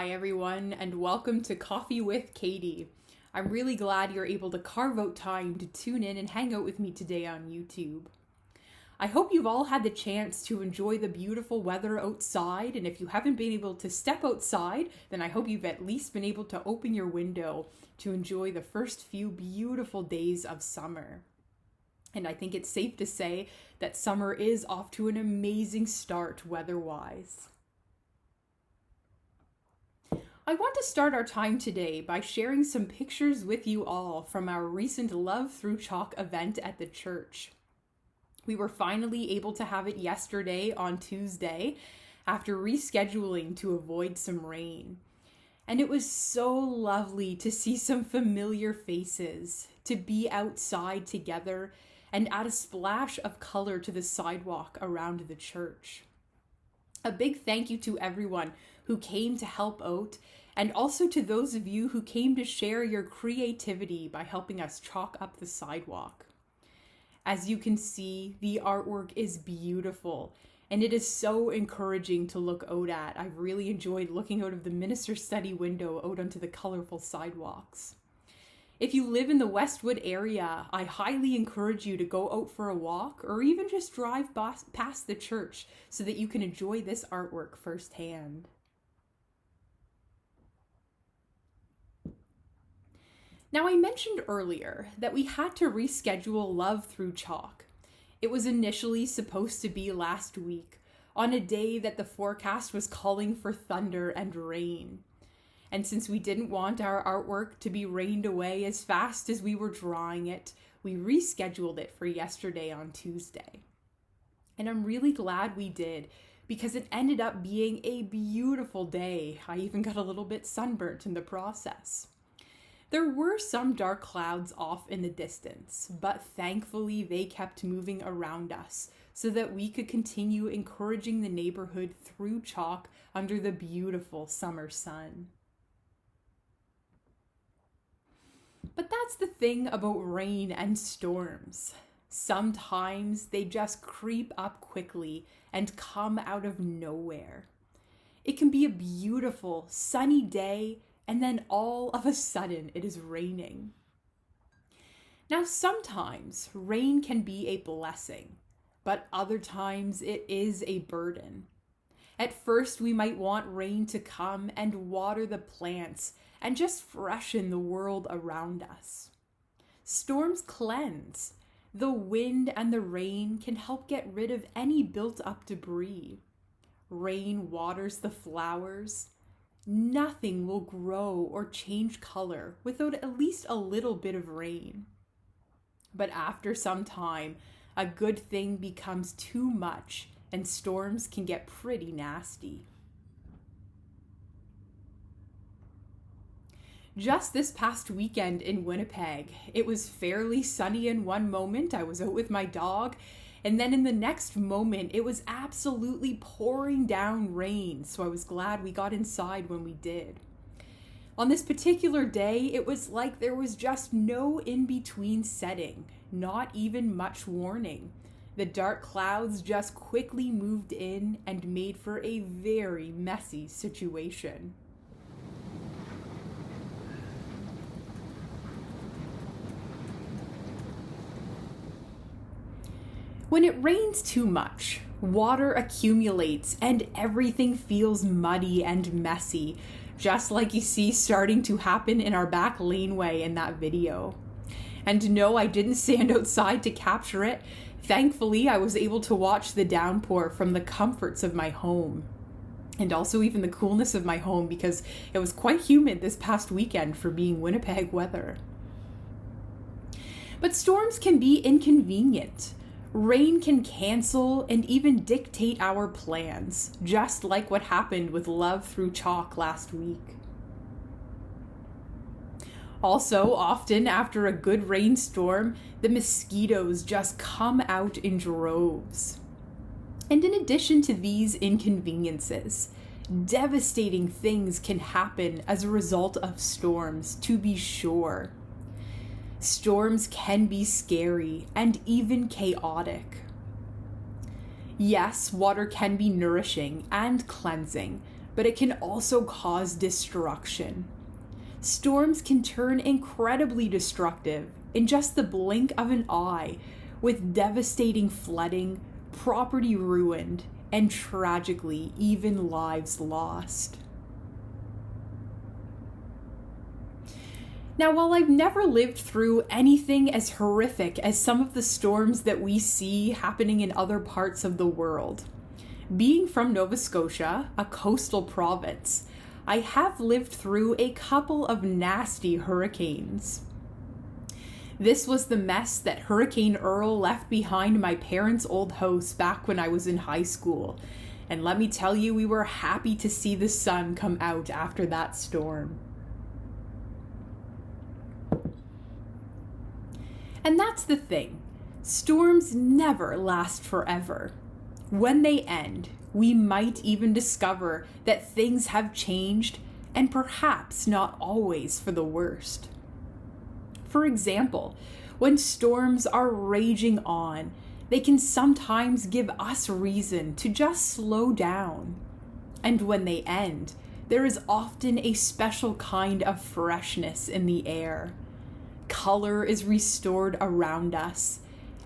Hi everyone, and welcome to Coffee with Katie. I'm really glad you're able to carve out time to tune in and hang out with me today on YouTube. I hope you've all had the chance to enjoy the beautiful weather outside, and if you haven't been able to step outside, then I hope you've at least been able to open your window to enjoy the first few beautiful days of summer. And I think it's safe to say that summer is off to an amazing start weather-wise. I want to start our time today by sharing some pictures with you all from our recent Love Through Chalk event at the church. We were finally able to have it yesterday on Tuesday after rescheduling to avoid some rain. And it was so lovely to see some familiar faces, to be outside together and add a splash of color to the sidewalk around the church. A big thank you to everyone who came to help out, and also to those of you who came to share your creativity by helping us chalk up the sidewalk. As you can see, the artwork is beautiful, and it is so encouraging to look out at. I've really enjoyed looking out of the minister's study window out onto the colorful sidewalks. If you live in the Westwood area, I highly encourage you to go out for a walk or even just drive past the church so that you can enjoy this artwork firsthand. Now, I mentioned earlier that we had to reschedule Love Through Chalk. It was initially supposed to be last week, on a day that the forecast was calling for thunder and rain. And since we didn't want our artwork to be rained away as fast as we were drawing it, we rescheduled it for yesterday on Tuesday. And I'm really glad we did, because it ended up being a beautiful day. I even got a little bit sunburnt in the process. There were some dark clouds off in the distance, but thankfully they kept moving around us so that we could continue encouraging the neighborhood through chalk under the beautiful summer sun. But that's the thing about rain and storms. Sometimes they just creep up quickly and come out of nowhere. It can be a beautiful, sunny day, and then all of a sudden it is raining. Now, sometimes rain can be a blessing, but other times it is a burden. At first, we might want rain to come and water the plants and just freshen the world around us. Storms cleanse. The wind and the rain can help get rid of any built-up debris. Rain waters the flowers. Nothing will grow or change color without at least a little bit of rain. But after some time, a good thing becomes too much and storms can get pretty nasty. Just this past weekend in Winnipeg, it was fairly sunny in one moment. I was out with my dog, and then in the next moment, it was absolutely pouring down rain, so I was glad we got inside when we did. On this particular day, it was like there was just no in-between setting, not even much warning. The dark clouds just quickly moved in and made for a very messy situation. When it rains too much, water accumulates and everything feels muddy and messy, just like you see starting to happen in our back laneway in that video. And no, I didn't stand outside to capture it. Thankfully, I was able to watch the downpour from the comforts of my home, and also even the coolness of my home, because it was quite humid this past weekend for being Winnipeg weather. But storms can be inconvenient. Rain can cancel and even dictate our plans, just like what happened with Love Through Chalk last week. Also, often after a good rainstorm, the mosquitoes just come out in droves. And in addition to these inconveniences, devastating things can happen as a result of storms, to be sure. Storms can be scary and even chaotic. Yes, water can be nourishing and cleansing, but it can also cause destruction. Storms can turn incredibly destructive in just the blink of an eye, with devastating flooding, property ruined, and tragically, even lives lost. Now, while I've never lived through anything as horrific as some of the storms that we see happening in other parts of the world, being from Nova Scotia, a coastal province, I have lived through a couple of nasty hurricanes. This was the mess that Hurricane Earl left behind my parents' old house back when I was in high school. And let me tell you, we were happy to see the sun come out after that storm. And that's the thing. Storms never last forever. When they end, we might even discover that things have changed, and perhaps not always for the worst. For example, when storms are raging on, they can sometimes give us reason to just slow down. And when they end, there is often a special kind of freshness in the air. Color is restored around us,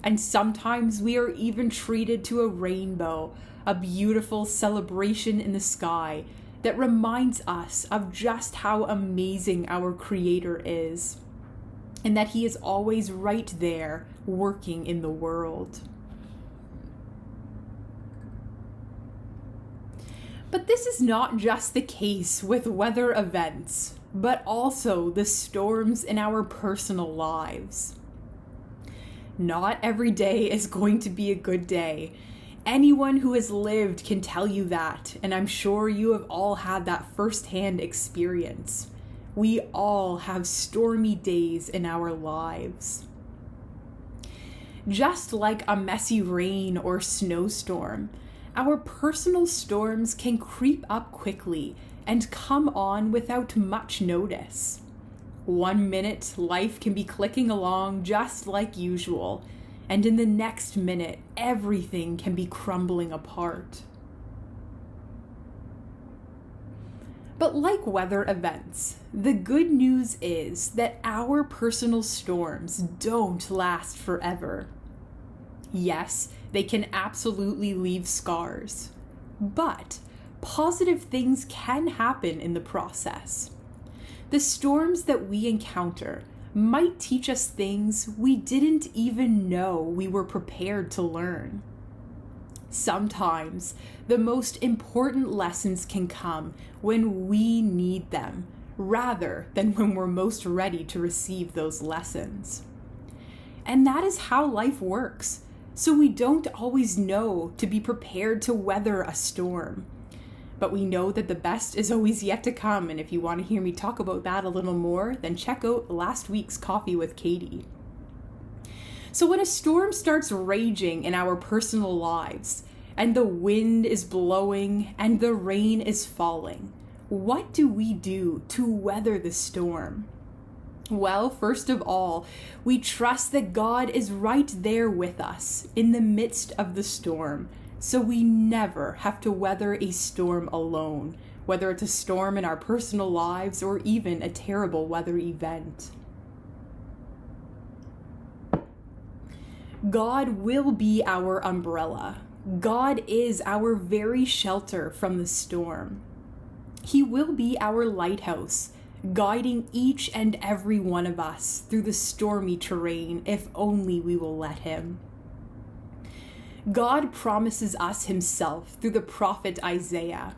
and sometimes we are even treated to a rainbow, a beautiful celebration in the sky that reminds us of just how amazing our Creator is, and that He is always right there working in the world. But this is not just the case with weather events, but also the storms in our personal lives. Not every day is going to be a good day. Anyone who has lived can tell you that, and I'm sure you have all had that firsthand experience. We all have stormy days in our lives. Just like a messy rain or snowstorm, our personal storms can creep up quickly and come on without much notice. 1 minute, life can be clicking along just like usual, and in the next minute, everything can be crumbling apart. But like weather events, the good news is that our personal storms don't last forever. Yes, they can absolutely leave scars, but positive things can happen in the process. The storms that we encounter might teach us things we didn't even know we were prepared to learn. Sometimes the most important lessons can come when we need them, rather than when we're most ready to receive those lessons. And that is how life works. So we don't always know to be prepared to weather a storm. But we know that the best is always yet to come, and if you want to hear me talk about that a little more, then check out last week's Coffee with Katie. So when a storm starts raging in our personal lives, and the wind is blowing and the rain is falling, what do we do to weather the storm? Well, first of all, we trust that God is right there with us in the midst of the storm, so we never have to weather a storm alone, whether it's a storm in our personal lives or even a terrible weather event. God will be our umbrella. God is our very shelter from the storm. He will be our lighthouse, guiding each and every one of us through the stormy terrain if only we will let Him. God promises us Himself through the prophet Isaiah.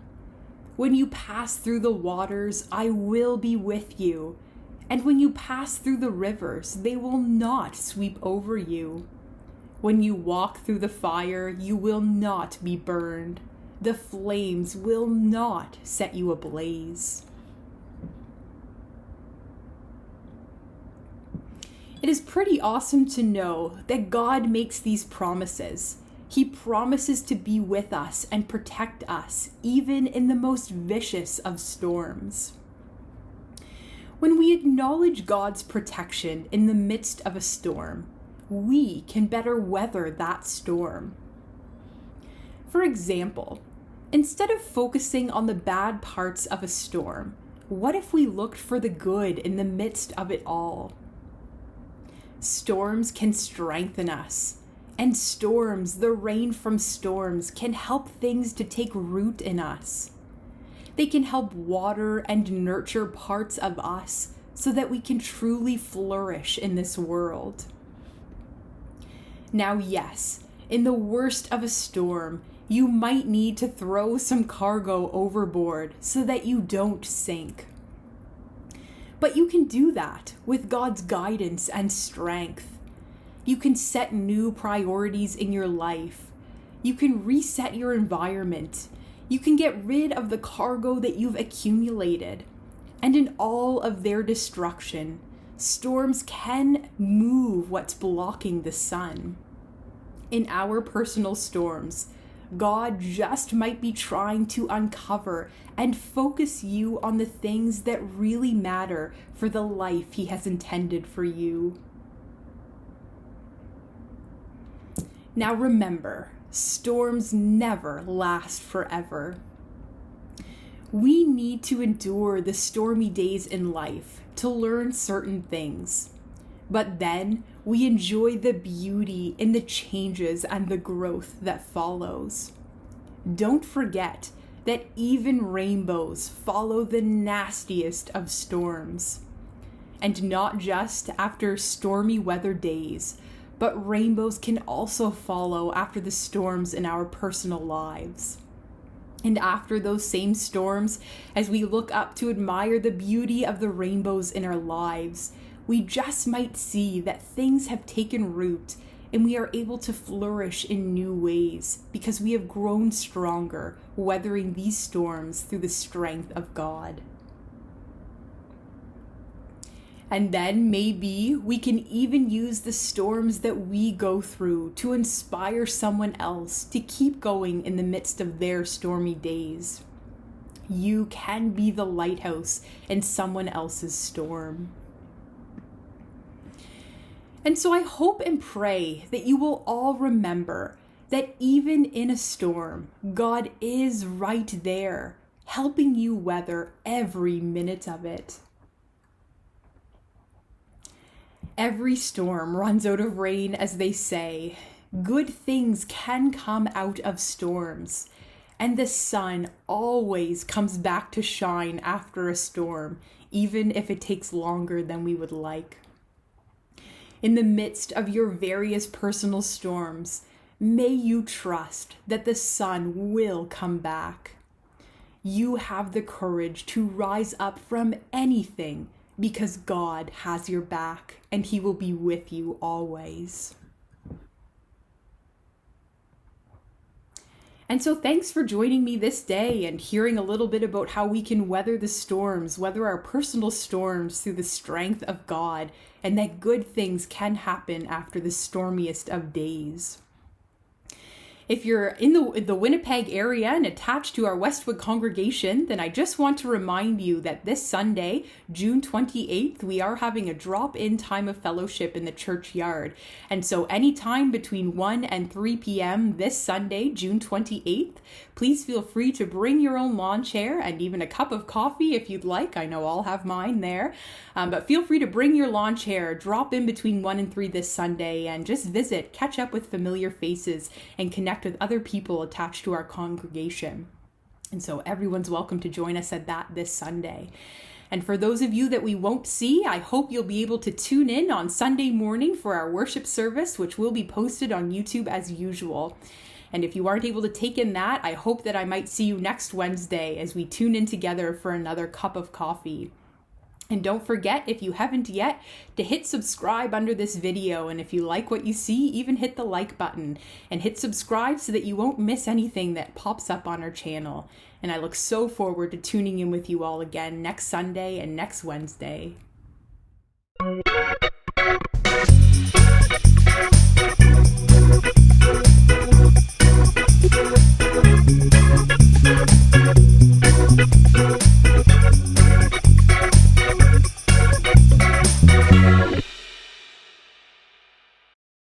When you pass through the waters, I will be with you. And when you pass through the rivers, they will not sweep over you. When you walk through the fire, you will not be burned. The flames will not set you ablaze. It is pretty awesome to know that God makes these promises. He promises to be with us and protect us, even in the most vicious of storms. When we acknowledge God's protection in the midst of a storm, we can better weather that storm. For example, Instead of focusing on the bad parts of a storm, what if we looked for the good in the midst of it all? Storms can strengthen us, and storms, the rain from storms, can help things to take root in us. They can help water and nurture parts of us so that we can truly flourish in this world. Now, yes, in the worst of a storm, you might need to throw some cargo overboard so that you don't sink. But you can do that with God's guidance and strength. You can set new priorities in your life. You can reset your environment. You can get rid of the cargo that you've accumulated. And in all of their destruction, storms can move what's blocking the sun. In our personal storms, God just might be trying to uncover and focus you on the things that really matter for the life He has intended for you. Now remember, storms never last forever. We need to endure the stormy days in life to learn certain things. But then we enjoy the beauty in the changes and the growth that follows. Don't forget that even rainbows follow the nastiest of storms. And not just after stormy weather days, but rainbows can also follow after the storms in our personal lives. And after those same storms, as we look up to admire the beauty of the rainbows in our lives, we just might see that things have taken root and we are able to flourish in new ways because we have grown stronger, weathering these storms through the strength of God. And then maybe we can even use the storms that we go through to inspire someone else to keep going in the midst of their stormy days. You can be the lighthouse in someone else's storm. And so I hope and pray that you will all remember that even in a storm, God is right there, helping you weather every minute of it. Every storm runs out of rain, as they say. Good things can come out of storms, and the sun always comes back to shine after a storm, even if it takes longer than we would like. In the midst of your various personal storms, may you trust that the sun will come back. You have the courage to rise up from anything because God has your back and He will be with you always. And so thanks for joining me this day and hearing a little bit about how we can weather the storms, weather our personal storms through the strength of God, and that good things can happen after the stormiest of days. If you're in the Winnipeg area and attached to our Westwood congregation, then I just want to remind you that this Sunday, June 28th, we are having a drop-in time of fellowship in the churchyard. And so anytime between 1 and 3 p.m. this Sunday, June 28th, please feel free to bring your own lawn chair and even a cup of coffee if you'd like. I know I'll have mine there. But feel free to bring your lawn chair, drop in between 1 and 3 this Sunday, and just visit, catch up with familiar faces, and connect with other people attached to our congregation. And so everyone's welcome to join us at that this Sunday. And for those of you that we won't see, I hope you'll be able to tune in on Sunday morning for our worship service, which will be posted on YouTube as usual. And if you aren't able to take in that, I hope that I might see you next Wednesday as we tune in together for another cup of coffee. And don't forget, if you haven't yet, to hit subscribe under this video. And if you like what you see, even hit the like button and hit subscribe so that you won't miss anything that pops up on our channel. And I look so forward to tuning in with you all again next Sunday and next Wednesday.